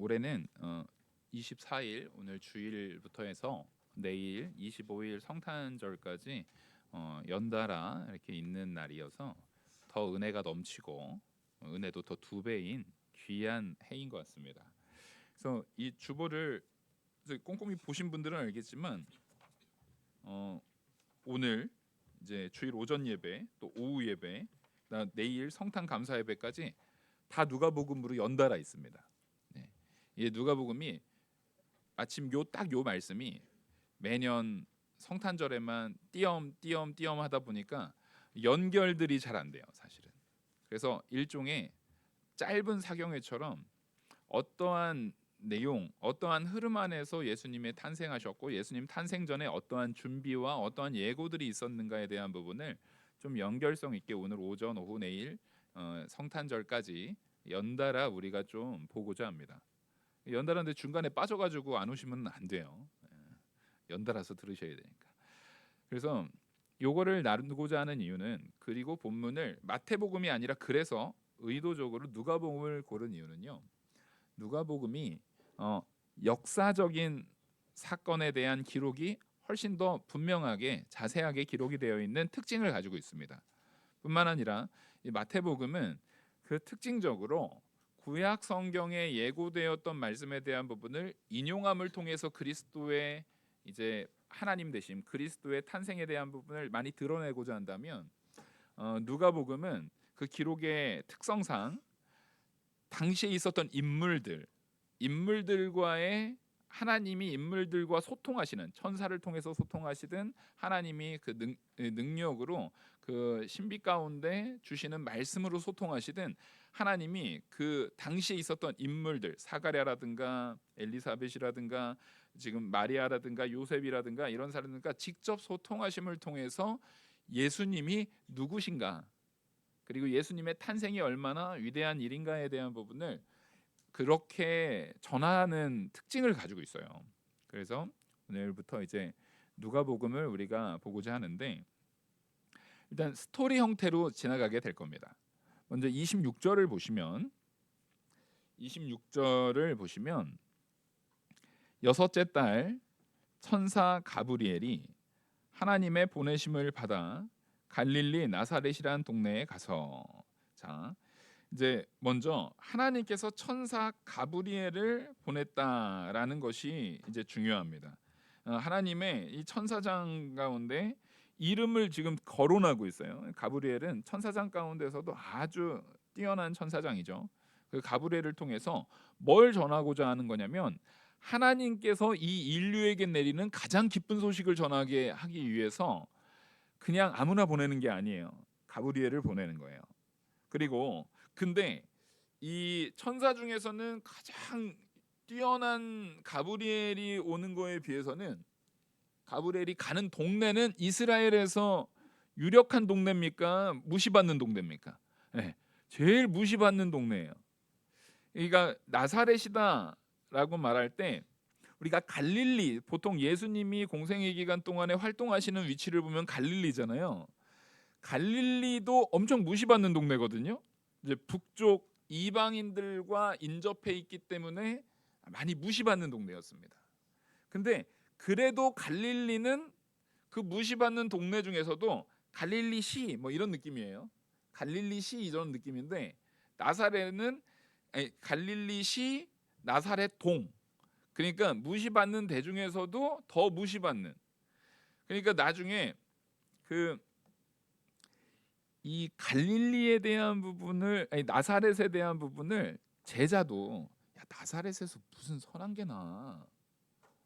올해는 24일 오늘 주일부터 해서 내일 25일 성탄절까지 연달아 이렇게 있는 날이어서 더 은혜가 넘치고 은혜도 더 두 배인 귀한 해인 것 같습니다. 그래서 이 주보를 이제 꼼꼼히 보신 분들은 알겠지만 오늘 이제 주일 오전 예배 또 오후 예배 내일 성탄 감사 예배까지 다 누가복음으로 연달아 있습니다. 네. 이 누가복음이 마침 요 말씀이 매년 성탄절에만 띄엄 하다 보니까 연결들이 잘 안 돼요, 사실은. 그래서 일종의 짧은 사경회처럼 어떠한 내용, 어떠한 흐름 안에서 예수님의 탄생하셨고 예수님 탄생 전에 어떠한 준비와 어떠한 예고들이 있었는가에 대한 부분을 좀 연결성 있게 오늘 오전, 오후, 내일 성탄절까지 연달아 우리가 좀 보고자 합니다. 연달아인데 중간에 빠져가지고 안 오시면 안 돼요. 연달아서 들으셔야 되니까. 그래서 요거를 나누고자 하는 이유는, 그리고 본문을 마태복음이 아니라 그래서 의도적으로 누가복음을 고른 이유는요, 누가복음이 역사적인 사건에 대한 기록이 훨씬 더 분명하게 자세하게 기록이 되어 있는 특징을 가지고 있습니다. 뿐만 아니라 이 마태복음은 그 특징적으로 구약 성경에 예고되었던 말씀에 대한 부분을 인용함을 통해서 그리스도의 이제 하나님 되심, 그리스도의 탄생에 대한 부분을 많이 드러내고자 한다면 누가복음은 그 기록의 특성상 당시에 있었던 인물들과의 하나님이 인물들과 소통하시는, 천사를 통해서 소통하시든 하나님이 그 능력으로 그 신비 가운데 주시는 말씀으로 소통하시든 하나님이 그 당시에 있었던 인물들, 사가랴라든가 엘리사벳이라든가 지금 마리아라든가 요셉이라든가 이런 사람들과 직접 소통하심을 통해서 예수님이 누구신가, 그리고 예수님의 탄생이 얼마나 위대한 일인가에 대한 부분을 그렇게 전하는 특징을 가지고 있어요. 그래서 오늘부터 이제 누가복음을 우리가 보고자 하는데, 일단 스토리 형태로 지나가게 될 겁니다. 먼저 26절을 보시면 여섯째 달 천사 가브리엘이 하나님의 보내심을 받아 갈릴리 나사렛이라는 동네에 가서, 자 이제 먼저 하나님께서 천사 가브리엘을 보냈다라는 것이 이제 중요합니다. 하나님의 이 천사장 가운데 이름을 지금 거론하고 있어요. 가브리엘은 천사장 가운데서도 아주 뛰어난 천사장이죠. 그 가브리엘을 통해서 뭘 전하고자 하는 거냐면, 하나님께서 이 인류에게 내리는 가장 기쁜 소식을 전하게 하기 위해서 그냥 아무나 보내는 게 아니에요. 가브리엘을 보내는 거예요. 그리고 근데 이 천사 중에서는 가장 뛰어난 가브리엘이 오는 거에 비해서는, 가브리엘이 가는 동네는 이스라엘에서 유력한 동네입니까? 무시받는 동네입니까? 네, 제일 무시받는 동네예요. 그러니까 나사렛이다라고 말할 때 우리가 갈릴리, 보통 예수님이 공생의 기간 동안에 활동하시는 위치를 보면 갈릴리잖아요. 갈릴리도 엄청 무시받는 동네거든요. 이제 북쪽 이방인들과 인접해 있기 때문에 많이 무시받는 동네였습니다. 근데 그래도 갈릴리는 그 무시받는 동네 중에서도 갈릴리시 뭐 이런 느낌이에요. 갈릴리시 이런 느낌인데, 나사렛은 갈릴리시 나사렛 동, 그러니까 무시받는 대 중에서도 더 무시받는. 그러니까 나중에 이 갈릴리에 대한 부분을, 나사렛에 대한 부분을 제자도 야 나사렛에서 무슨 선한 게 나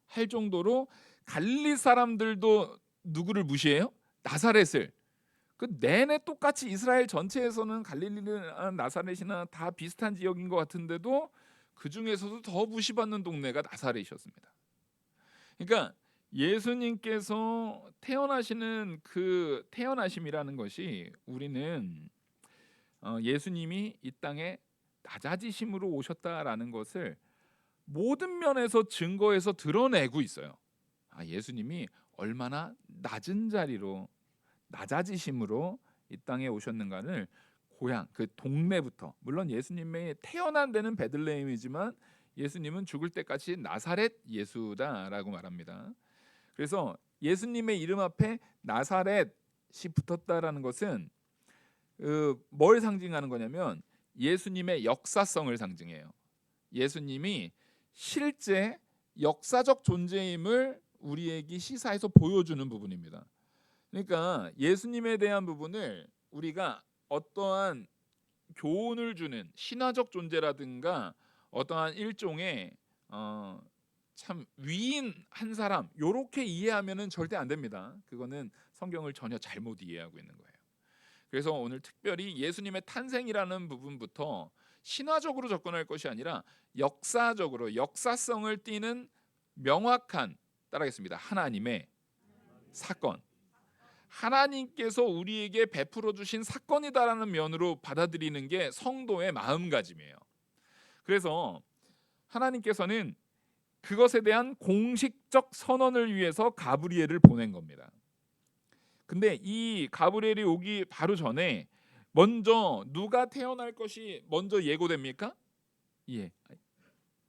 할 정도로 갈릴리 사람들도 누구를 무시해요? 나사렛을. 그 내내 똑같이 이스라엘 전체에서는 갈릴리나 나사렛이나 다 비슷한 지역인 것 같은데도 그 중에서도 더 무시받는 동네가 나사렛이었습니다. 그러니까 예수님께서 태어나시는 그 태어나심이라는 것이, 우리는 예수님이 이 땅에 낮아지심으로 오셨다라는 것을 모든 면에서 증거해서 드러내고 있어요. 예수님이 얼마나 낮은 자리로 낮아지심으로 이 땅에 오셨는가를 고향 그 동네부터, 물론 예수님의 태어난 데는 베들레헴이지만 예수님은 죽을 때까지 나사렛 예수다라고 말합니다. 그래서 예수님의 이름 앞에 나사렛이 붙었다라는 것은 뭘 상징하는 거냐면 예수님의 역사성을 상징해요. 예수님이 실제 역사적 존재임을 우리에게 시사해서 보여주는 부분입니다. 그러니까 예수님에 대한 부분을 우리가 어떠한 교훈을 주는 신화적 존재라든가 어떠한 일종의 참 위인 한 사람 요렇게 이해하면은 절대 안 됩니다. 그거는 성경을 전혀 잘못 이해하고 있는 거예요. 그래서 오늘 특별히 예수님의 탄생이라는 부분부터 신화적으로 접근할 것이 아니라 역사적으로 역사성을 띠는 명확한, 따라하겠습니다, 하나님의 사건, 하나님께서 우리에게 베풀어 주신 사건이다라는 면으로 받아들이는 게 성도의 마음가짐이에요. 그래서 하나님께서는 그것에 대한 공식적 선언을 위해서 가브리엘을 보낸 겁니다. 근데 이 가브리엘이 오기 바로 전에 먼저 누가 태어날 것이 먼저 예고됩니까? 예,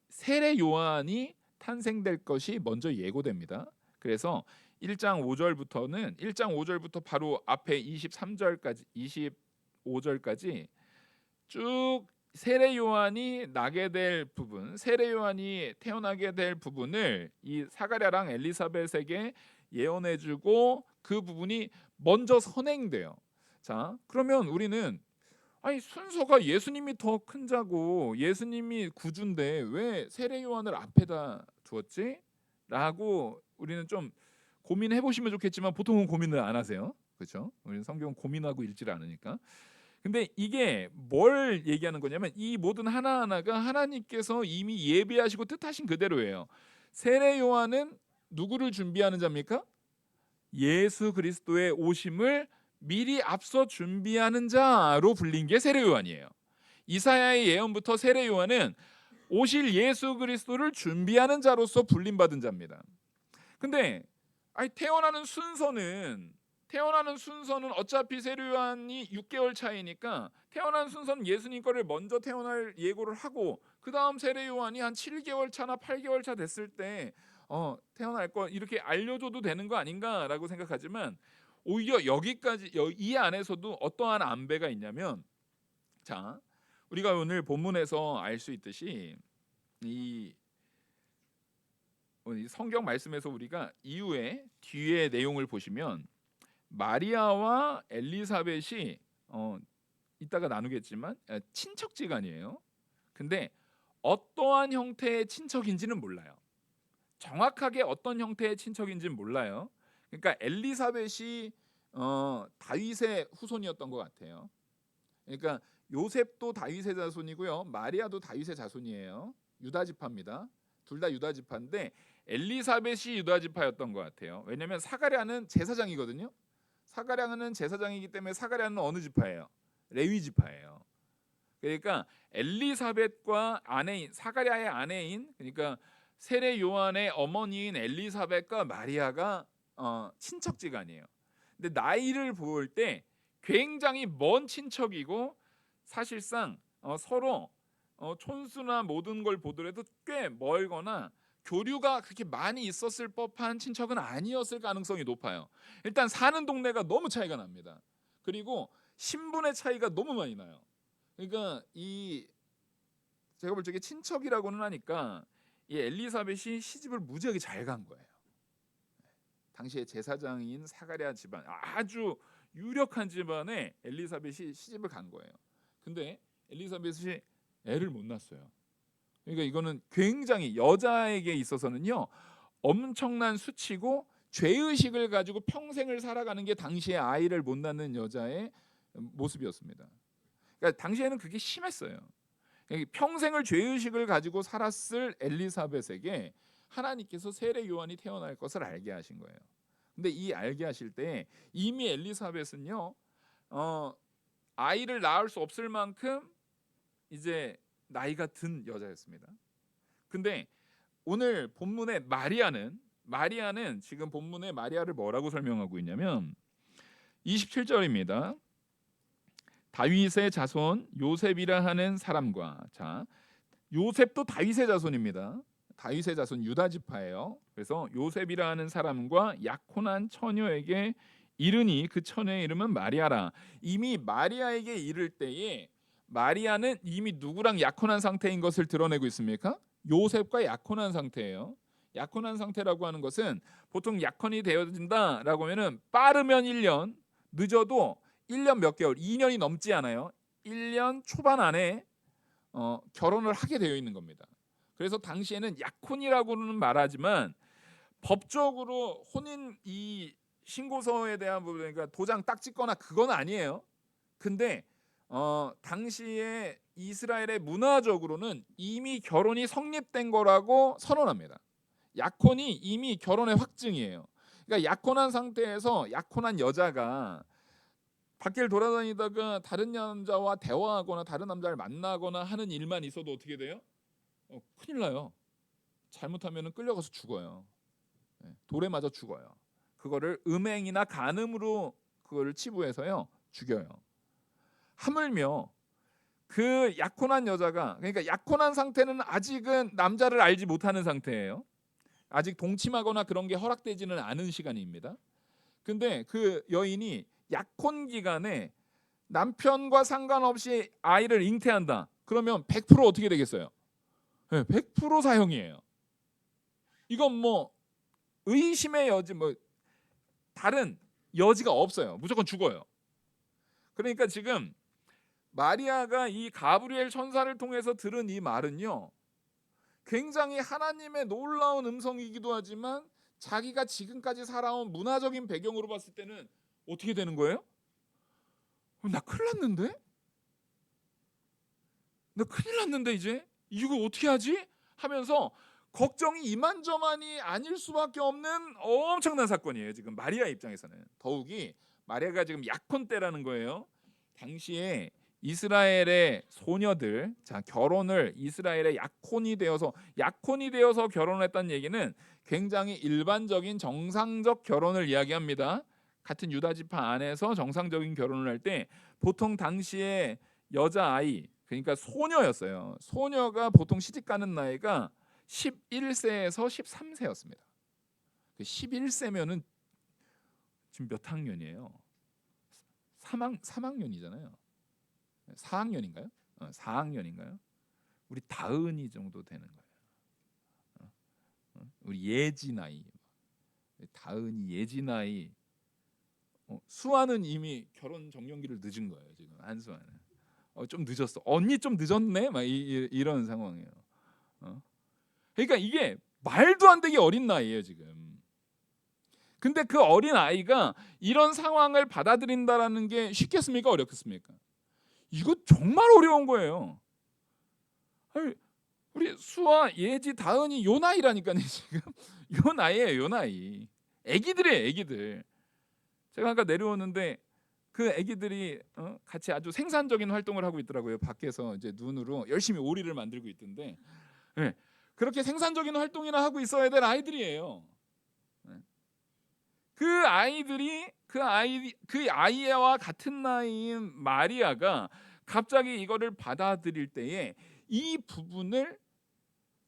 세례 요한이 탄생될 것이 먼저 예고됩니다. 그래서 1장 5절부터 바로 앞에 23절까지 25절까지 쭉 세례 요한이 나게 될 부분, 세례 요한이 태어나게 될 부분을 이 사가랴랑 엘리사벳에게 예언해주고 그 부분이 먼저 선행돼요. 자, 그러면 우리는 아니 순서가 예수님이 더 큰 자고 예수님이 구주인데 왜 세례 요한을 앞에다 두었지? 라고 우리는 좀 고민해 보시면 좋겠지만 보통은 고민을 안 하세요. 그렇죠? 우리는 성경 고민하고 읽지를 않으니까. 근데 이게 뭘 얘기하는 거냐면 이 모든 하나하나가 하나님께서 이미 예비하시고 뜻하신 그대로예요. 세례 요한은 누구를 준비하는 자입니까? 예수 그리스도의 오심을 미리 앞서 준비하는 자로 불린 게 세례 요한이에요. 이사야의 예언부터 세례 요한은 오실 예수 그리스도를 준비하는 자로서 불림받은 자입니다. 근데 태어나는 순서는 어차피 세례 요한이 6개월 차이니까 태어난 순서는 예수님 거를 먼저 태어날 예고를 하고 그 다음 세례 요한이 한 7개월 차나 8개월 차 됐을 때 태어날 거 이렇게 알려줘도 되는 거 아닌가라고 생각하지만 오히려 여기까지 이 안에서도 어떠한 안배가 있냐면, 자, 우리가 오늘 본문에서 알 수 있듯이 이 성경 말씀에서 우리가 이후에 뒤에 내용을 보시면 마리아와 엘리사벳이 이따가 나누겠지만 친척지간이에요. 근데 어떠한 형태의 친척인지는 몰라요. 정확하게 어떤 형태의 친척인지는 몰라요. 그러니까 엘리사벳이 다윗의 후손이었던 것 같아요. 그러니까 요셉도 다윗의 자손이고요, 마리아도 다윗의 자손이에요. 유다 지파입니다. 둘 다 유다 지파인데 엘리사벳이 유다 지파였던 것 같아요. 왜냐하면 사가랴는 제사장이거든요. 사가랴는 제사장이기 때문에 사가랴는 어느 지파예요? 레위 지파예요. 그러니까 엘리사벳과 아내인 사가랴의 아내인, 그러니까 세례 요한의 어머니인 엘리사벳과 마리아가 친척지간이에요. 근데 나이를 볼 때 굉장히 먼 친척이고 사실상 서로 촌수나 모든 걸 보더라도 꽤 멀거나 교류가 그렇게 많이 있었을 법한 친척은 아니었을 가능성이 높아요. 일단 사는 동네가 너무 차이가 납니다. 그리고 신분의 차이가 너무 많이 나요. 그러니까 제가 볼 적에 친척이라고는 하니까 이 엘리사벳이 시집을 무지하게 잘 간 거예요. 당시에 제사장인 사가랴 집안, 아주 유력한 집안에 엘리사벳이 시집을 간 거예요. 근데 엘리사벳이 애를 못 낳았어요. 그러니까 이거는 굉장히 여자에게 있어서는요 엄청난 수치고 죄의식을 가지고 평생을 살아가는 게 당시에 아이를 못 낳는 여자의 모습이었습니다. 그러니까 당시에는 그게 심했어요. 평생을 죄의식을 가지고 살았을 엘리사벳에게 하나님께서 세례 요한이 태어날 것을 알게 하신 거예요. 근데 이 알게 하실 때 이미 엘리사벳은요 아이를 낳을 수 없을 만큼 이제 나이가 든 여자였습니다. 근데 오늘 본문의 마리아는 지금 본문의 마리아를 뭐라고 설명하고 있냐면 27절입니다. 다윗의 자손 요셉이라 하는 사람과, 자, 요셉도 다윗의 자손입니다. 다윗의 자손 유다 지파예요. 그래서 요셉이라는 사람과 약혼한 처녀에게 이르니 그 처녀의 이름은 마리아라. 이미 마리아에게 이를 때에 마리아는 이미 누구랑 약혼한 상태인 것을 드러내고 있습니까? 요셉과 약혼한 상태예요. 약혼한 상태라고 하는 것은 보통 약혼이 되어진다라고 하면은 빠르면 1년, 늦어도 1년 몇 개월, 2년이 넘지 않아요. 1년 초반 안에 결혼을 하게 되어 있는 겁니다. 그래서 당시에는 약혼이라고는 말하지만 법적으로 혼인 이 신고서에 대한 부분, 그러니까 도장 딱 찍거나 그건 아니에요. 근데 당시에 이스라엘의 문화적으로는 이미 결혼이 성립된 거라고 선언합니다. 약혼이 이미 결혼의 확증이에요. 그러니까 약혼한 상태에서 약혼한 여자가 밖을 돌아다니다가 다른 남자와 대화하거나 다른 남자를 만나거나 하는 일만 있어도 어떻게 돼요? 큰일 나요. 잘못하면 끌려가서 죽어요. 돌에 맞아 죽어요. 그거를 음행이나 간음으로 그거를 치부해서요 죽여요. 하물며 그 약혼한 여자가, 그러니까 약혼한 상태는 아직은 남자를 알지 못하는 상태예요. 아직 동침하거나 그런 게 허락되지는 않은 시간입니다. 근데 그 여인이 약혼 기간에 남편과 상관없이 아이를 잉태한다. 그러면 100% 어떻게 되겠어요? 100% 사형이에요. 이건 뭐 의심의 여지, 뭐 다른 여지가 없어요. 무조건 죽어요. 그러니까 지금 마리아가 이 가브리엘 천사를 통해서 들은 이 말은요, 굉장히 하나님의 놀라운 음성이기도 하지만 자기가 지금까지 살아온 문화적인 배경으로 봤을 때는 어떻게 되는 거예요? 나 큰일 났는데? 나 큰일 났는데 이제? 이거 어떻게 하지? 하면서 걱정이 이만저만이 아닐 수밖에 없는 엄청난 사건이에요. 지금 마리아 입장에서는. 더욱이 마리아가 지금 약혼 때라는 거예요. 당시에 이스라엘의 소녀들, 자, 결혼을 이스라엘의 약혼이 되어서 결혼했다는 얘기는 굉장히 일반적인 정상적 결혼을 이야기합니다. 같은 유다 지파 안에서 정상적인 결혼을 할 때 보통 당시에 여자아이, 그러니까 소녀였어요. 소녀가 보통 시집가는 나이가 11세에서 13세였습니다. 11세면은 지금 몇 학년이에요? 3학년이잖아요. 4학년인가요? 4학년인가요? 우리 다은이 정도 되는 거예요. 우리 예지 나이, 다은이 예지 나이. 수아는 이미 결혼 정년기를 늦은 거예요. 지금 한수아는 좀 늦었어. 언니 좀 늦었네. 막 이런 상황이에요. 그러니까 이게 말도 안 되게 어린 나이예요 지금. 근데 그 어린 아이가 이런 상황을 받아들인다라는 게 쉽겠습니까? 어렵겠습니까? 이거 정말 어려운 거예요. 아니, 우리 수아, 예지, 다은이 요 나이라니까요 지금. 요 나이예요, 요 나이. 애기들이에요, 애기들. 제가 아까 내려오는데 그 애기들이 같이 아주 생산적인 활동을 하고 있더라고요. 밖에서 이제 눈으로 열심히 오리를 만들고 있던데, 네. 그렇게 생산적인 활동이나 하고 있어야 될 아이들이에요. 네. 그 아이와 같은 나이인 마리아가 갑자기 이거를 받아들일 때에 이 부분을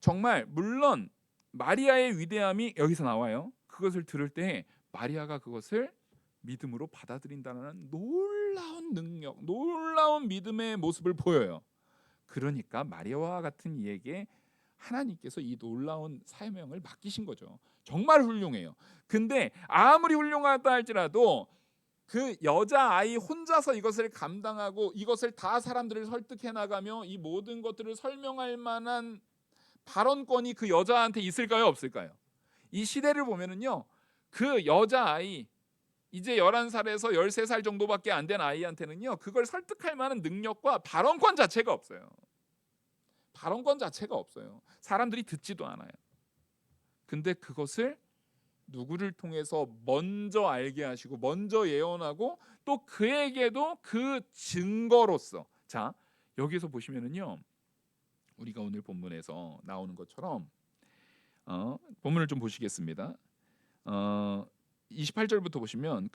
정말, 물론 마리아의 위대함이 여기서 나와요. 그것을 들을 때 마리아가 그것을 믿음으로 받아들인다는 놀라운 능력, 놀라운 믿음의 모습을 보여요. 그러니까 마리아와 같은 이에게 하나님께서 이 놀라운 사명을 맡기신 거죠. 정말 훌륭해요. 근데 아무리 훌륭하다 할지라도 그 여자아이 혼자서 이것을 감당하고 이것을 다 사람들을 설득해 나가며 이 모든 것들을 설명할 만한 발언권이 그 여자한테 있을까요? 없을까요? 이 시대를 보면은요, 그 여자아이, 이제 11살에서 13살 정도밖에 안 된 아이한테는요, 그걸 설득할 만한 능력과 발언권 자체가 없어요. 발언권 자체가 없어요. 사람들이 듣지도 않아요. 근데 그것을 누구를 통해서 먼저 알게 하시고 먼저 예언하고 또 그에게도 그 증거로서, 자, 여기서 보시면은요, 우리가 오늘 본문에서 나오는 것처럼 본문을 좀 보시겠습니다. 28절부터 보시면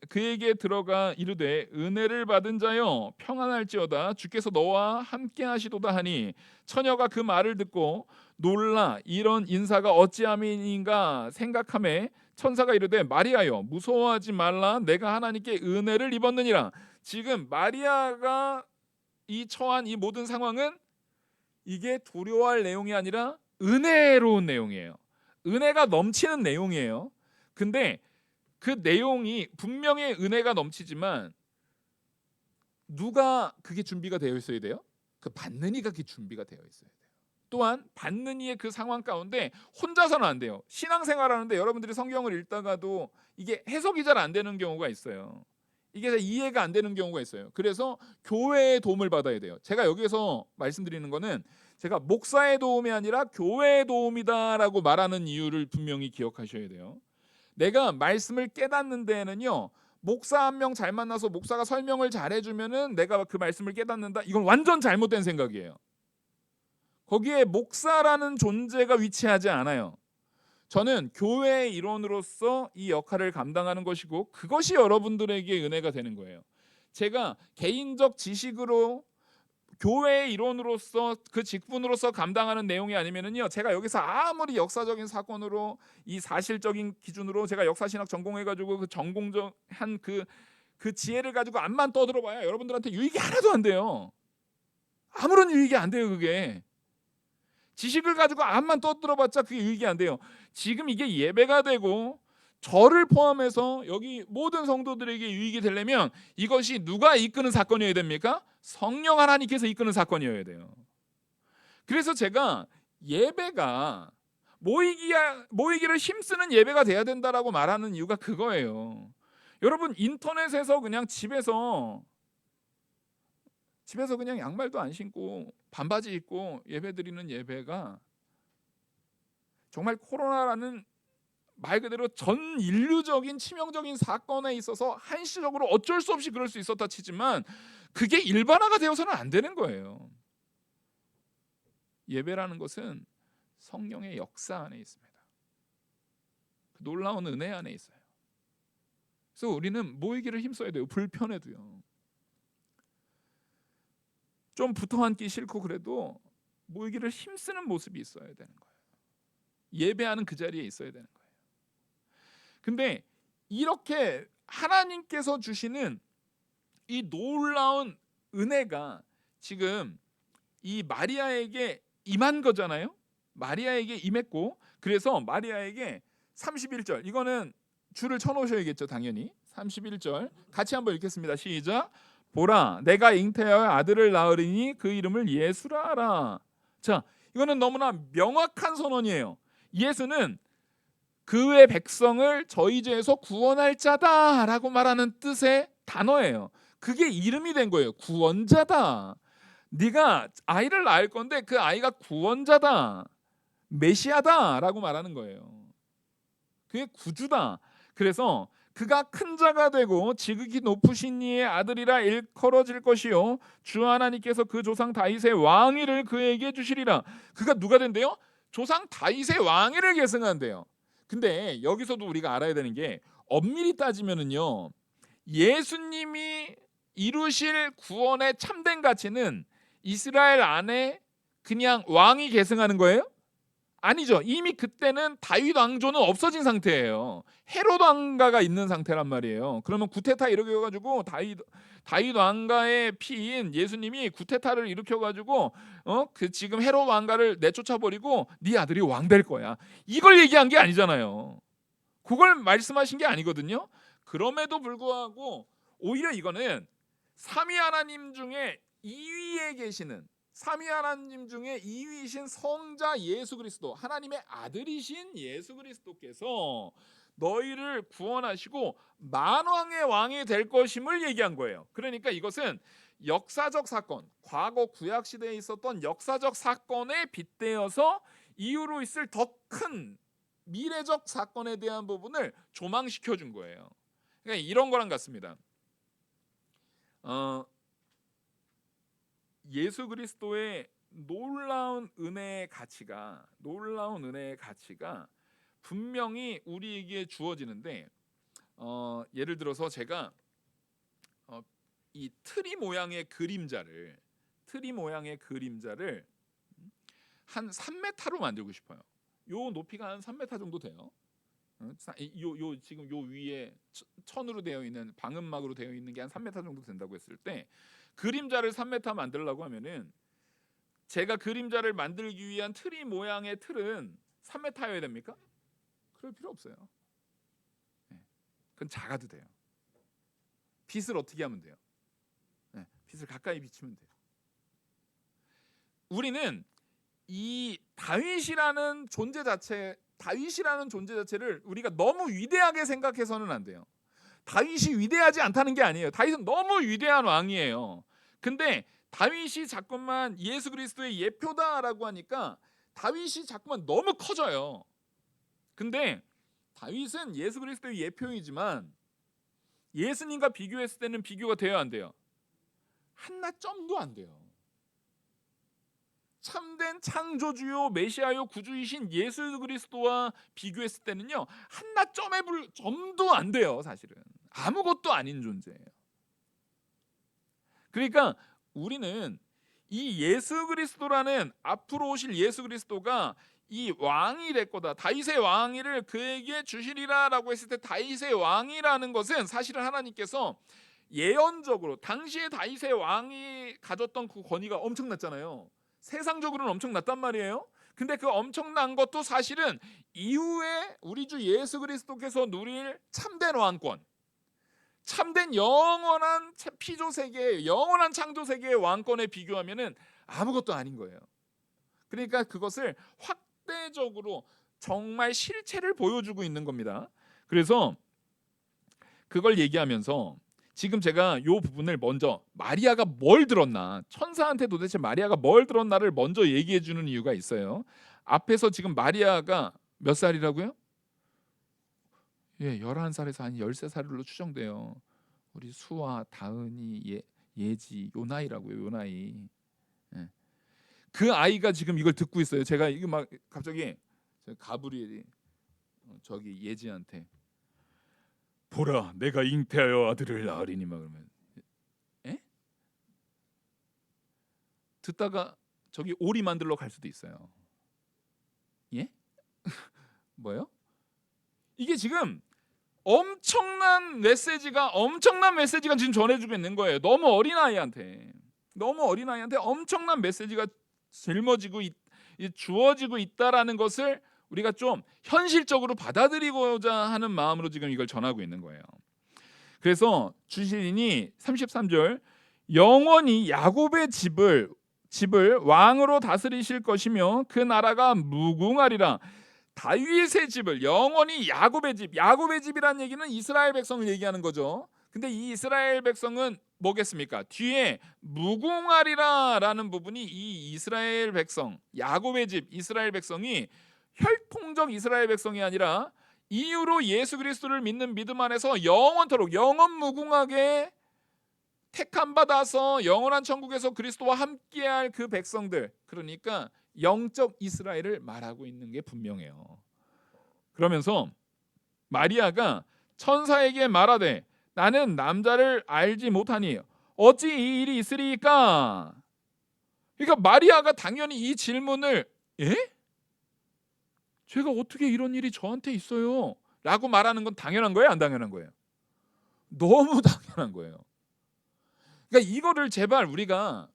그에게 들어가 이르되 은혜를 받은 자여 평안할지어다 주께서 너와 함께 하시도다 하니 처녀가 그 말을 듣고 놀라 이런 인사가 어찌함인가 생각하매 천사가 이르되 마리아여 무서워하지 말라 내가 하나님께 은혜를 입었느니라. 지금 마리아가 이 처한 이 모든 상황은 이게 두려워할 내용이 아니라 은혜로운 내용이에요. 은혜가 넘치는 내용이에요. 근데 그 내용이 분명히 은혜가 넘치지만 누가 그게 준비가 되어 있어야 돼요? 그 받는 이가 그게 준비가 되어 있어야 돼요. 또한 받는 이의 그 상황 가운데 혼자서는 안 돼요. 신앙생활하는데 여러분들이 성경을 읽다가도 이게 해석이 잘 안 되는 경우가 있어요. 이게 잘 이해가 안 되는 경우가 있어요. 그래서 교회의 도움을 받아야 돼요. 제가 여기서 말씀드리는 거는 제가 목사의 도움이 아니라 교회의 도움이다라고 말하는 이유를 분명히 기억하셔야 돼요. 내가 말씀을 깨닫는 데에는요, 목사 한 명 잘 만나서 목사가 설명을 잘 해주면은 내가 그 말씀을 깨닫는다, 이건 완전 잘못된 생각이에요. 거기에 목사라는 존재가 위치하지 않아요. 저는 교회의 일원으로서 이 역할을 감당하는 것이고 그것이 여러분들에게 은혜가 되는 거예요. 제가 개인적 지식으로 교회의 일원으로서 그 직분으로서 감당하는 내용이 아니면은요, 제가 여기서 아무리 역사적인 사건으로 이 사실적인 기준으로 제가 역사신학 전공해가지고 그 전공적한 그 지혜를 가지고 암만 떠들어봐야 여러분들한테 유익이 하나도 안 돼요. 아무런 유익이 안 돼요. 그게 지식을 가지고 암만 떠들어봤자 그게 유익이 안 돼요. 지금 이게 예배가 되고 저를 포함해서 여기 모든 성도들에게 유익이 되려면 이것이 누가 이끄는 사건이어야 됩니까? 성령 하나님께서 이끄는 사건이어야 돼요. 그래서 제가 예배가 모이기를 힘쓰는 예배가 돼야 된다라고 말하는 이유가 그거예요. 여러분 인터넷에서 그냥 집에서 그냥 양말도 안 신고 반바지 입고 예배드리는 예배가 정말 코로나라는 말 그대로 전 인류적인 치명적인 사건에 있어서 한시적으로 어쩔 수 없이 그럴 수 있었다 치지만 그게 일반화가 되어서는 안 되는 거예요. 예배라는 것은 성령의 역사 안에 있습니다. 그 놀라운 은혜 안에 있어요. 그래서 우리는 모이기를 힘써야 돼요. 불편해도요. 좀 붙어 앉기 싫고 그래도 모이기를 힘쓰는 모습이 있어야 되는 거예요. 예배하는 그 자리에 있어야 되는 거예요. 근데 이렇게 하나님께서 주시는 이 놀라운 은혜가 지금 이 마리아에게 임한 거잖아요. 마리아에게 임했고 그래서 마리아에게 31절 이거는 줄을 쳐놓으셔야겠죠. 당연히 31절 같이 한번 읽겠습니다. 시작. 보라 내가 잉태하여 아들을 낳으리니 그 이름을 예수라 하라. 자, 이거는 너무나 명확한 선언이에요. 예수는 그의 백성을 저희 죄에서 구원할 자다라고 말하는 뜻의 단어예요. 그게 이름이 된 거예요. 구원자다. 네가 아이를 낳을 건데 그 아이가 구원자다. 메시아다라고 말하는 거예요. 그게 구주다. 그래서 그가 큰 자가 되고 지극히 높으신 이의 아들이라 일컬어질 것이요 주 하나님께서 그 조상 다윗의 왕위를 그에게 주시리라. 그가 누가 된대요? 조상 다윗의 왕위를 계승한대요. 근데 여기서도 우리가 알아야 되는 게 엄밀히 따지면은요, 예수님이 이루실 구원의 참된 가치는 이스라엘 안에 그냥 왕이 계승하는 거예요? 아니죠. 이미 그때는 다윗 왕조는 없어진 상태예요. 헤롯 왕가가 있는 상태란 말이에요. 그러면 구테타 일으켜가지고 다윗 왕가의 피인 예수님이 구테타를 일으켜가지고 그 지금 헤롯 왕가를 내쫓아버리고 네 아들이 왕 될 거야. 이걸 얘기한 게 아니잖아요. 그걸 말씀하신 게 아니거든요. 그럼에도 불구하고 오히려 이거는 삼위 하나님 중에 2위에 계시는 삼위 하나님 중에 2위이신 성자 예수 그리스도 하나님의 아들이신 예수 그리스도께서 너희를 구원하시고 만왕의 왕이 될 것임을 얘기한 거예요. 그러니까 이것은 역사적 사건, 과거 구약 시대에 있었던 역사적 사건에 빗대어서 이후로 있을 더 큰 미래적 사건에 대한 부분을 조망시켜 준 거예요. 그러니까 이런 거랑 같습니다. 예수 그리스도의 놀라운 은혜의 가치가 분명히 우리에게 주어지는데 예를 들어서 제가 이 트리 모양의 그림자를 한 3m로 만들고 싶어요. 요 높이가 한 3m 정도 돼요. 요 지금 요 위에 천으로 되어 있는 방음막으로 되어 있는 게 한 3m 정도 된다고 했을 때 그림자를 3m 만들려고 하면은 제가 그림자를 만들기 위한 트리 모양의 틀은 3m여야 됩니까? 그럴 필요 없어요. 그건 작아도 돼요. 빛을 어떻게 하면 돼요? 빛을 가까이 비추면 돼요. 우리는 이 다윗이라는 존재 자체를 우리가 너무 위대하게 생각해서는 안 돼요. 다윗이 위대하지 않다는 게 아니에요. 다윗은 너무 위대한 왕이에요. 근데 다윗이 자꾸만 예수 그리스도의 예표다라고 하니까 다윗이 자꾸만 너무 커져요. 근데 다윗은 예수 그리스도의 예표이지만 예수님과 비교했을 때는 비교가 돼야 안 돼요. 한낱 점도 안 돼요. 참된 창조주요 메시아요 구주이신 예수 그리스도와 비교했을 때는요 한낱 점도 안 돼요. 사실은 아무것도 아닌 존재예요. 그러니까 우리는 이 예수 그리스도라는 앞으로 오실 예수 그리스도가 이 왕이 될 거다, 다윗의 왕위를 그에게 주시리라라고 했을 때 다윗의 왕이라는 것은 사실은 하나님께서 예언적으로 당시에 다윗의 왕이 가졌던 그 권위가 엄청났잖아요. 세상적으로는 엄청났단 말이에요. 근데 그 엄청난 것도 사실은 이후에 우리 주 예수 그리스도께서 누릴 참된 왕권, 참된 영원한 피조 세계, 영원한 창조 세계의 왕권에 비교하면은 아무것도 아닌 거예요. 그러니까 그것을 확대적으로 정말 실체를 보여주고 있는 겁니다. 그래서 그걸 얘기하면서 지금 제가 이 부분을 먼저 마리아가 뭘 들었나, 천사한테 도대체 마리아가 뭘 들었나를 먼저 얘기해 주는 이유가 있어요. 앞에서 지금 마리아가 몇 살이라고요? 11살에서 한 13살로 추정돼요. 우리 수아, 다은이, 예지 요 나이라고요. 요 나이. 그 아이가 지금 이걸 듣고 있어요. 제가 이거 막 갑자기 가브리엘이 저기 예지한테 보라, 내가 잉태하여 아들을 낳으리니 막 그러면 듣다가 저기 오리 만들러 갈 수도 있어요. 예? 뭐요? 이게 지금 엄청난 메시지가 지금 전해주고 있는 거예요. 너무 어린 아이한테 엄청난 메시지가 주어지고 있다라는 것을 우리가 좀 현실적으로 받아들이고자 하는 마음으로 지금 이걸 전하고 있는 거예요. 그래서 주시린이 33절 영원히 야곱의 집을 왕으로 다스리실 것이며 그 나라가 무궁하리라. 다윗의 집을 영원히 야곱의 집이라는 얘기는 이스라엘 백성을 얘기하는 거죠. 근데 이 이스라엘 백성은 뭐겠습니까? 뒤에 무궁하리라라는 부분이 이 이스라엘 백성, 야곱의 집 이스라엘 백성이 혈통적 이스라엘 백성이 아니라 이후로 예수 그리스도를 믿는 믿음 안에서 영원토록 영원무궁하게 택함 받아서 영원한 천국에서 그리스도와 함께할 그 백성들, 그러니까 영적 이스라엘을 말하고 있는 게 분명해요. 그러면서 마리아가 천사에게 말하되 나는 남자를 알지 못하니 어찌 이 일이 있으리까? 그러니까 마리아가 당연히 이 질문을 제가 어떻게 이런 일이 저한테 있어요? 라고 말하는 건 당연한 거예요? 안 당연한 거예요? 너무 당연한 거예요. 그러니까 이거를 제발 우리가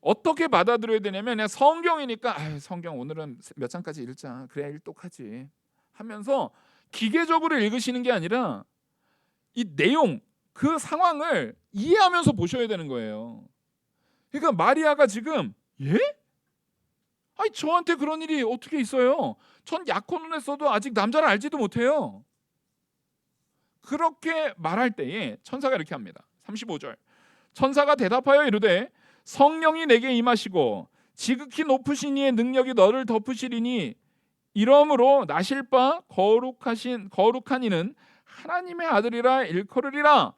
어떻게 받아들여야 되냐면 그냥 성경이니까 성경 오늘은 몇 장까지 읽자, 그래야 일독하지 하면서 기계적으로 읽으시는 게 아니라 이 내용, 그 상황을 이해하면서 보셔야 되는 거예요. 그러니까 마리아가 지금 저한테 그런 일이 어떻게 있어요? 전 약혼을 했어도 아직 남자를 알지도 못해요. 그렇게 말할 때에 천사가 이렇게 합니다. 35절 천사가 대답하여 이르되 성령이 내게 임하시고 지극히 높으신 이의 능력이 너를 덮으시리니 이러므로 나실 바 거룩한 이는 하나님의 아들이라 일컬으리라.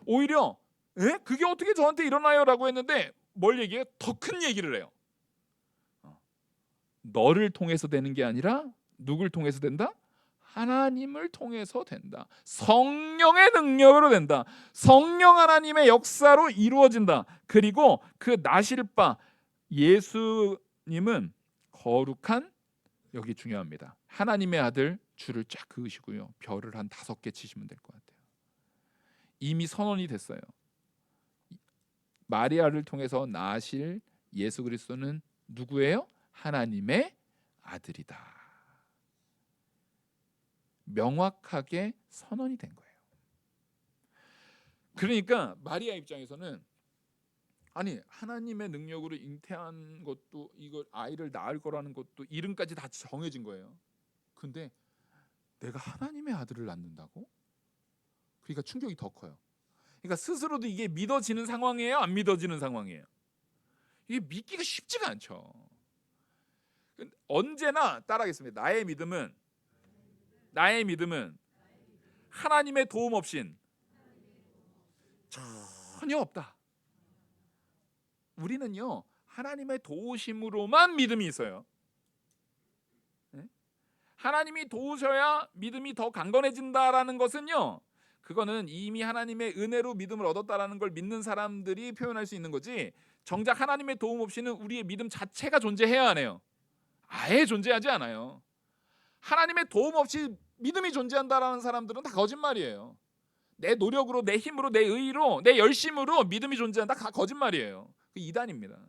오히려 그게 어떻게 저한테 일어나요? 라고 했는데 뭘 얘기해요? 더 큰 얘기를 해요. 너를 통해서 되는 게 아니라 누굴 통해서 된다? 하나님을 통해서 된다. 성령의 능력으로 된다. 성령 하나님의 역사로 이루어진다. 그리고 그 나실 바 예수님은 거룩한, 여기 중요합니다. 하나님의 아들 줄을 쫙 그으시고요. 별을 한 5개 치시면 될 것 같아요. 이미 선언이 됐어요. 마리아를 통해서 나실 예수 그리스도는 누구예요? 하나님의 아들이다. 명확하게 선언이 된 거예요. 그러니까 마리아 입장에서는 아니 하나님의 능력으로 잉태한 것도 이걸 아이를 낳을 거라는 것도 이름까지 다 정해진 거예요. 근데 내가 하나님의 아들을 낳는다고? 그러니까 충격이 더 커요. 그러니까 스스로도 이게 믿어지는 상황이에요? 안 믿어지는 상황이에요? 이게 믿기가 쉽지가 않죠. 언제나 따라하겠습니다. 나의 믿음은 하나님의 도움 없인 전혀 없다. 우리는요 하나님의 도우심으로만 믿음이 있어요. 하나님이 도우셔야 믿음이 더 강건해진다라는 것은요, 그거는 이미 하나님의 은혜로 믿음을 얻었다라는 걸 믿는 사람들이 표현할 수 있는 거지, 정작 하나님의 도움 없이는 우리의 믿음 자체가 존재해야 하네요. 아예 존재하지 않아요. 하나님의 도움 없이 믿음이 존재한다라는 사람들은 다 거짓말이에요. 내 노력으로, 내 힘으로, 내 의의로, 내 열심으로 믿음이 존재한다, 다 거짓말이에요. 그 이단입니다.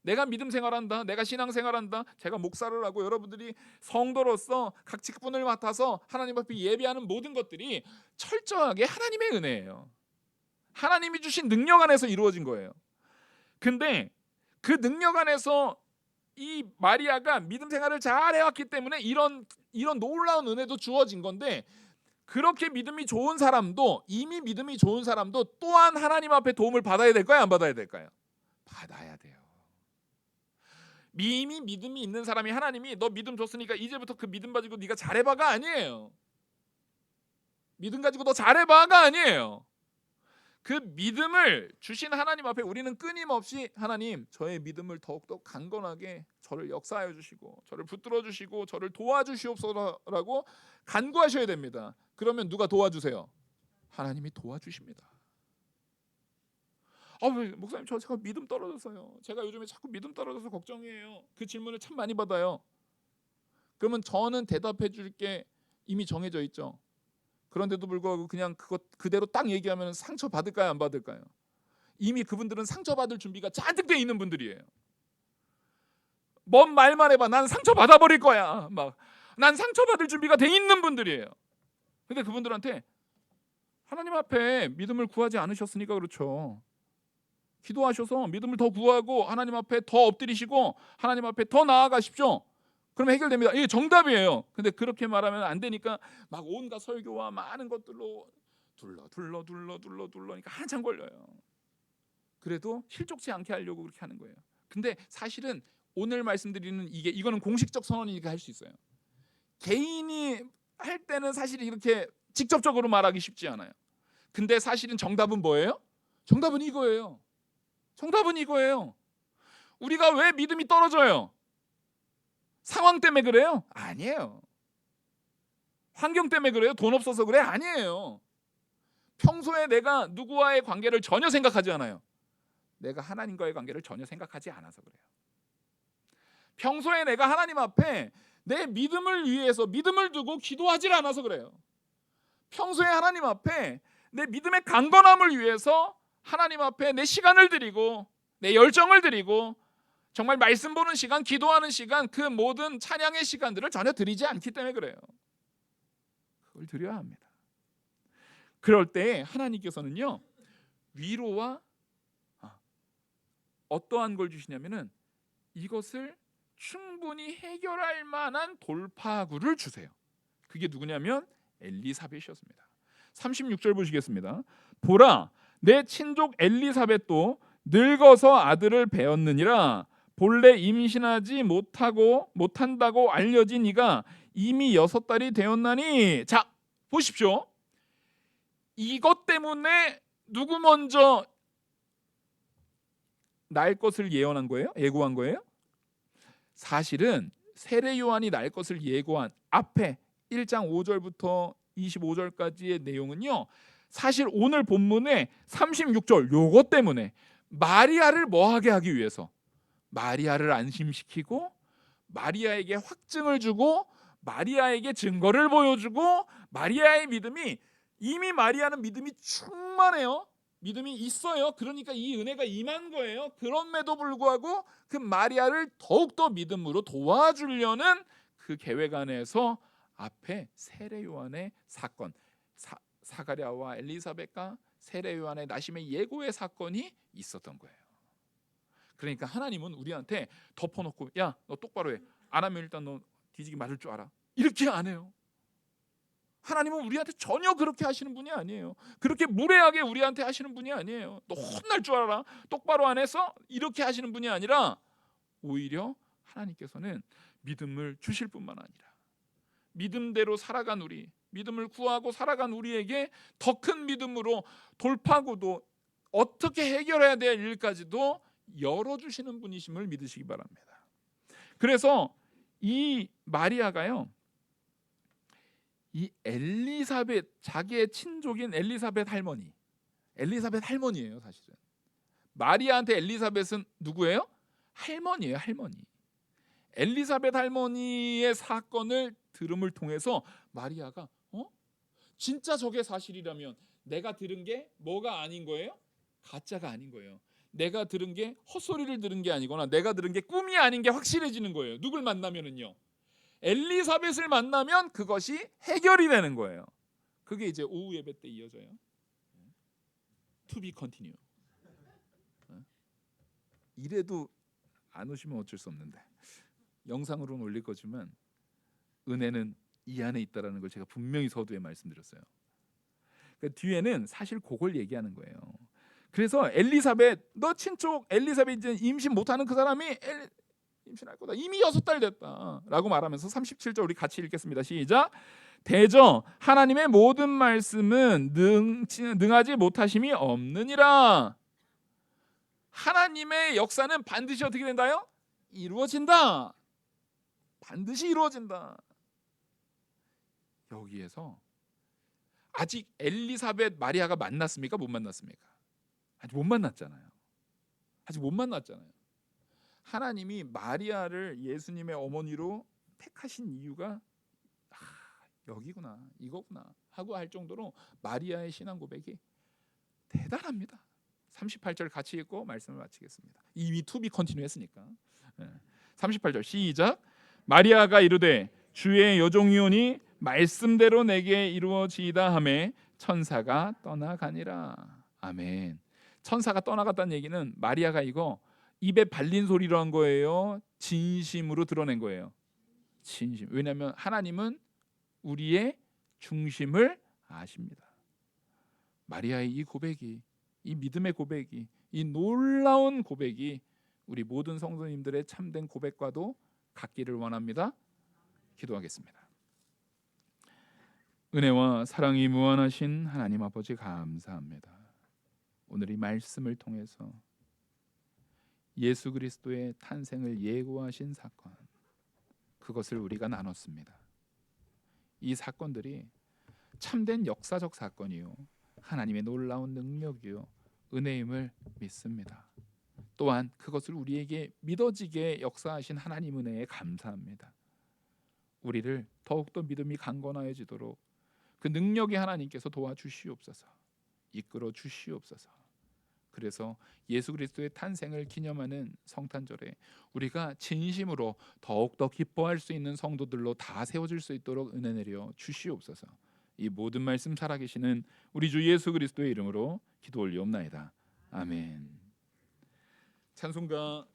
내가 믿음 생활한다, 내가 신앙 생활한다, 제가 목사를 하고 여러분들이 성도로서 각 직분을 맡아서 하나님 앞에 예배하는 모든 것들이 철저하게 하나님의 은혜예요. 하나님이 주신 능력 안에서 이루어진 거예요. 근데 그 능력 안에서 이 마리아가 믿음 생활을 잘 해왔기 때문에 이런 놀라운 은혜도 주어진 건데, 그렇게 믿음이 좋은 사람도, 이미 믿음이 좋은 사람도 또한 하나님 앞에 도움을 받아야 될까요? 안 받아야 될까요? 받아야 돼요. 이미 믿음이 있는 사람이 하나님이 너 믿음 줬으니까 이제부터 그 믿음 가지고 네가 잘해봐가 아니에요. 믿음 가지고 너 잘해봐가 아니에요. 그 믿음을 주신 하나님 앞에 우리는 끊임없이 하나님 저의 믿음을 더욱더 강건하게 저를 역사하여 주시고 저를 붙들어 주시고 저를 도와주시옵소서라고 간구하셔야 됩니다. 그러면 누가 도와주세요? 하나님이 도와주십니다. 목사님 제가 믿음 떨어졌어요. 제가 요즘에 자꾸 믿음 떨어져서 걱정이에요. 그 질문을 참 많이 받아요. 그러면 저는 대답해 줄 게 이미 정해져 있죠. 그런데도 불구하고 그냥 그것 그대로 딱 얘기하면 상처 받을까요, 안 받을까요? 이미 그분들은 상처 받을 준비가 잔뜩 돼 있는 분들이에요. 뭔 말만 해봐, 난 상처 받아버릴 거야, 난 상처 받을 준비가 돼 있는 분들이에요. 근데 그분들한테 하나님 앞에 믿음을 구하지 않으셨으니까 그렇죠. 기도하셔서 믿음을 더 구하고 하나님 앞에 더 엎드리시고 하나님 앞에 더 나아가십시오. 그러면 해결됩니다. 이게 정답이에요. 근데 그렇게 말하면 안 되니까 막 온갖 설교와 많은 것들로 둘러니까 한참 걸려요. 그래도 실족치 않게 하려고 그렇게 하는 거예요. 근데 사실은 오늘 말씀드리는 이거는 공식적 선언이니까 할 수 있어요. 개인이 할 때는 사실 이렇게 직접적으로 말하기 쉽지 않아요. 근데 사실은 정답은 뭐예요? 정답은 이거예요. 우리가 왜 믿음이 떨어져요? 상황 때문에 그래요? 아니에요. 환경 때문에 그래요? 돈 없어서 그래? 아니에요. 평소에 내가 누구와의 관계를 전혀 생각하지 않아요. 내가 하나님과의 관계를 전혀 생각하지 않아서 그래요. 평소에 내가 하나님 앞에 내 믿음을 위해서 믿음을 두고 기도하지 않아서 그래요. 평소에 하나님 앞에 내 믿음의 강건함을 위해서 하나님 앞에 내 시간을 드리고 내 열정을 드리고 정말 말씀 보는 시간, 기도하는 시간, 그 모든 찬양의 시간들을 전혀 드리지 않기 때문에 그래요. 그걸 드려야 합니다. 그럴 때 하나님께서는요, 위로와 어떠한 걸 주시냐면은 이것을 충분히 해결할 만한 돌파구를 주세요. 그게 누구냐면 엘리사벳이었습니다. 36절 보시겠습니다. 보라, 내 친족 엘리사벳도 늙어서 아들을 배었느니라. 본래 임신하지 못한다고 알려진 이가 이미 6달이 되었나니. 자, 보십시오. 이것 때문에 누구 먼저 낳을 것을 예언한 거예요? 예고한 거예요? 사실은 세례 요한이 날 것을 예고한 앞에 1장 5절부터 25절까지의 내용은요, 사실 오늘 본문의 36절 요것 때문에 마리아를 뭐하게 하기 위해서, 마리아를 안심시키고 마리아에게 확증을 주고 마리아에게 증거를 보여주고, 마리아의 믿음이, 이미 마리아는 믿음이 충만해요. 믿음이 있어요. 그러니까 이 은혜가 임한 거예요. 그럼에도 불구하고 그 마리아를 더욱더 믿음으로 도와주려는 그 계획 안에서 앞에 세례 요한의 사건, 사가랴와 엘리사벳과 세례 요한의 나심의 예고의 사건이 있었던 거예요. 그러니까 하나님은 우리한테 덮어놓고, 야, 너 똑바로 해. 안 하면 일단 너 뒤지기 맞을 줄 알아. 이렇게 안 해요. 하나님은 우리한테 전혀 그렇게 하시는 분이 아니에요. 그렇게 무례하게 우리한테 하시는 분이 아니에요. 너 혼날 줄 알아. 똑바로 안 해서 이렇게 하시는 분이 아니라, 오히려 하나님께서는 믿음을 주실 뿐만 아니라 믿음대로 살아간 우리, 믿음을 구하고 살아간 우리에게 더 큰 믿음으로 돌파구도, 어떻게 해결해야 될 일까지도 열어주시는 분이심을 믿으시기 바랍니다. 그래서 이 마리아가요, 이 엘리사벳, 자기의 친족인 엘리사벳 할머니예요. 사실은 마리아한테 엘리사벳은 누구예요? 할머니예요. 할머니. 엘리사벳 할머니의 사건을 들음을 통해서 마리아가 진짜 저게 사실이라면 내가 들은 게 뭐가 아닌 거예요? 가짜가 아닌 거예요. 내가 들은 게 헛소리를 들은 게 아니거나 내가 들은 게 꿈이 아닌 게 확실해지는 거예요. 누굴 만나면은요, 엘리사벳을 만나면 그것이 해결이 되는 거예요. 그게 이제 오후 예배 때 이어져요. To be continue. 이래도 안 오시면 어쩔 수 없는데, 영상으로는 올릴 거지만 은혜는 이 안에 있다라는 걸 제가 분명히 서두에 말씀드렸어요. 그러니까 뒤에는 사실 그걸 얘기하는 거예요. 그래서 엘리사벳, 너 친족 엘리사벳 이제 임신 못하는 그 사람이 임신할 거다. 이미 6달 됐다라고 말하면서 37절 우리 같이 읽겠습니다. 시작. 대저 하나님의 모든 말씀은 능하지 못하심이 없느니라. 하나님의 역사는 반드시 어떻게 된다요? 이루어진다. 반드시 이루어진다. 여기에서 아직 엘리사벳 마리아가 만났습니까? 못 만났습니까? 아직 못 만났잖아요. 아직 못 만났잖아요. 하나님이 마리아를 예수님의 어머니로 택하신 이유가 여기구나, 이거구나 하고 할 정도로 마리아의 신앙 고백이 대단합니다. 38절 같이 읽고 말씀을 마치겠습니다. 이미 to be continue 했으니까. 38절 시작. 마리아가 이르되 주의 여종이오니 말씀대로 내게 이루어지이다 하매 천사가 떠나가니라. 아멘. 천사가 떠나갔다는 얘기는 마리아가 이거 입에 발린 소리로 한 거예요? 진심으로 드러낸 거예요? 진심. 왜냐하면 하나님은 우리의 중심을 아십니다. 마리아의 이 고백이, 이 믿음의 고백이, 이 놀라운 고백이 우리 모든 성도님들의 참된 고백과도 같기를 원합니다. 기도하겠습니다. 은혜와 사랑이 무한하신 하나님 아버지 감사합니다. 오늘 이 말씀을 통해서 예수 그리스도의 탄생을 예고하신 사건, 그것을 우리가 나눴습니다. 이 사건들이 참된 역사적 사건이요, 하나님의 놀라운 능력이요, 은혜임을 믿습니다. 또한 그것을 우리에게 믿어지게 역사하신 하나님 은혜에 감사합니다. 우리를 더욱더 믿음이 강건하여지도록 그 능력의 하나님께서 도와주시옵소서, 이끌어 주시옵소서. 그래서 예수 그리스도의 탄생을 기념하는 성탄절에 우리가 진심으로 더욱더 기뻐할 수 있는 성도들로 다 세워질 수 있도록 은혜 내려 주시옵소서. 이 모든 말씀 살아계시는 우리 주 예수 그리스도의 이름으로 기도 올리옵나이다. 아멘. 찬송가